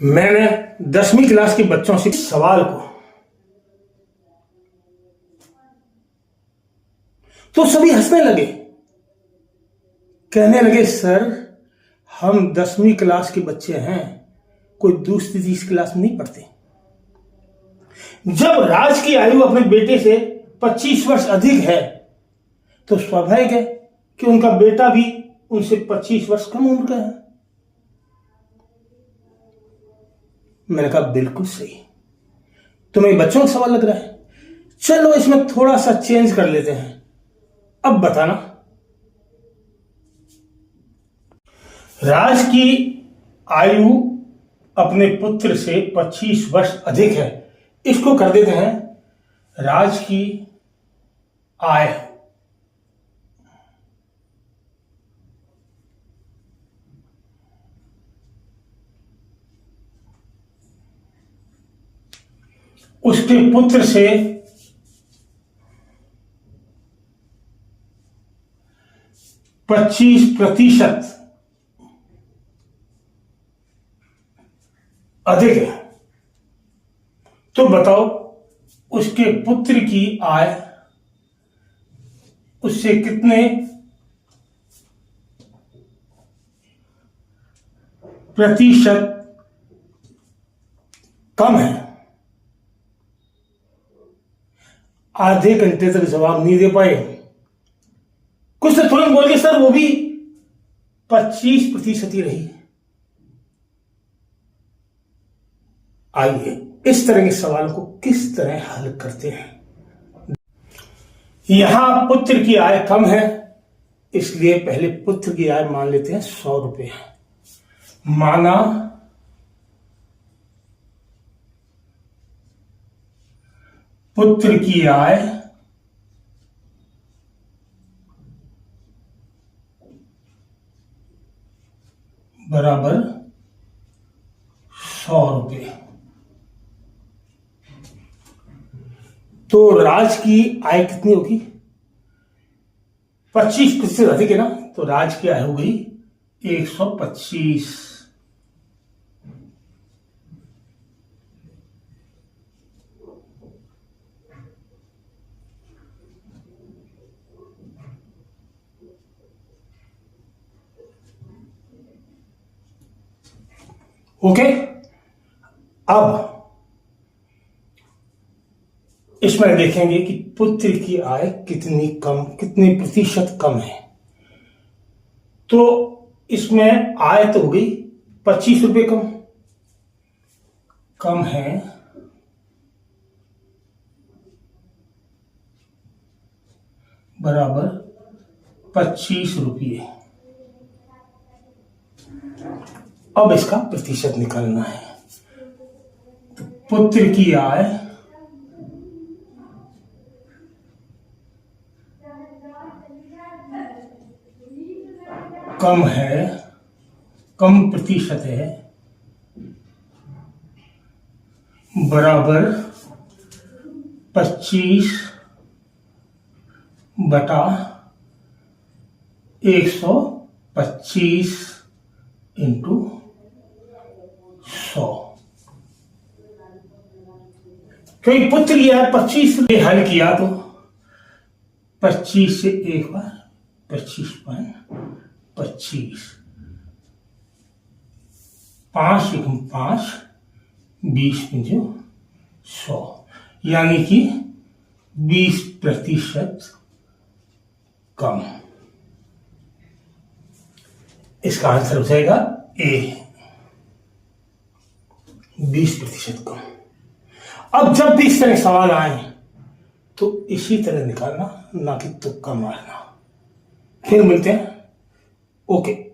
मैंने 10वीं क्लास के बच्चों से सवाल को तो सभी हंसने लगे, कहने लगे सर हम 10वीं क्लास के बच्चे हैं, कोई दूसरी तीसरी क्लास में नहीं पढ़ते। जब राज की आयु अपने बेटे से 25 वर्ष अधिक है तो स्वाभाविक है कि उनका बेटा भी उनसे 25 वर्ष कम उम्र का है। मैंने कहा बिल्कुल सही, तुम्हें बच्चों का सवाल लग रहा है, चलो इसमें थोड़ा सा चेंज कर लेते हैं। अब बताना, राज की आयु अपने पुत्र से 25 वर्ष अधिक है, इसको कर देते हैं राज की आय। उसके पुत्र से 25% अधिक है, तो बताओ उसके पुत्र की आय उससे कितने प्रतिशत कम है। आधे घंटे तक जवाब नहीं दे पाए, कुछ तो तुरंत बोल के सर वो भी 25% ही रही। आइए इस तरह के सवाल को किस तरह हल करते हैं। यहां पुत्र की आय कम है, इसलिए पहले पुत्र की आय मान लेते हैं 100 रुपए। माना पुत्र की आय बराबर 100 रुपए। तो राज की आय कितनी होगी? 25% अधिक है ना, तो राज की आय हो गई 125। ओके, अब इसमें देखेंगे कि पुत्र की आय कितनी प्रतिशत कम है। तो इसमें आय तो हो गई 25 रुपए कम है, बराबर 25 रुपये। अब इसका प्रतिशत निकालना है। तो पुत्र की आय कम है, कम प्रतिशत है, बराबर 25 बटा 125 इंटू 100। क्योंकि पुत्र की आय 25 रुपये हल किया तो 25 से एक बार 25 5 एकम 5 20 पंजे 100, यानी कि 20% कम। इसका आंसर हो जाएगा ए, 20% कम। अब जब भी इस तरह सवाल आए तो इसी तरह निकालना, ना कि तुक्का मारना। फिर मिलते हैं। ओके।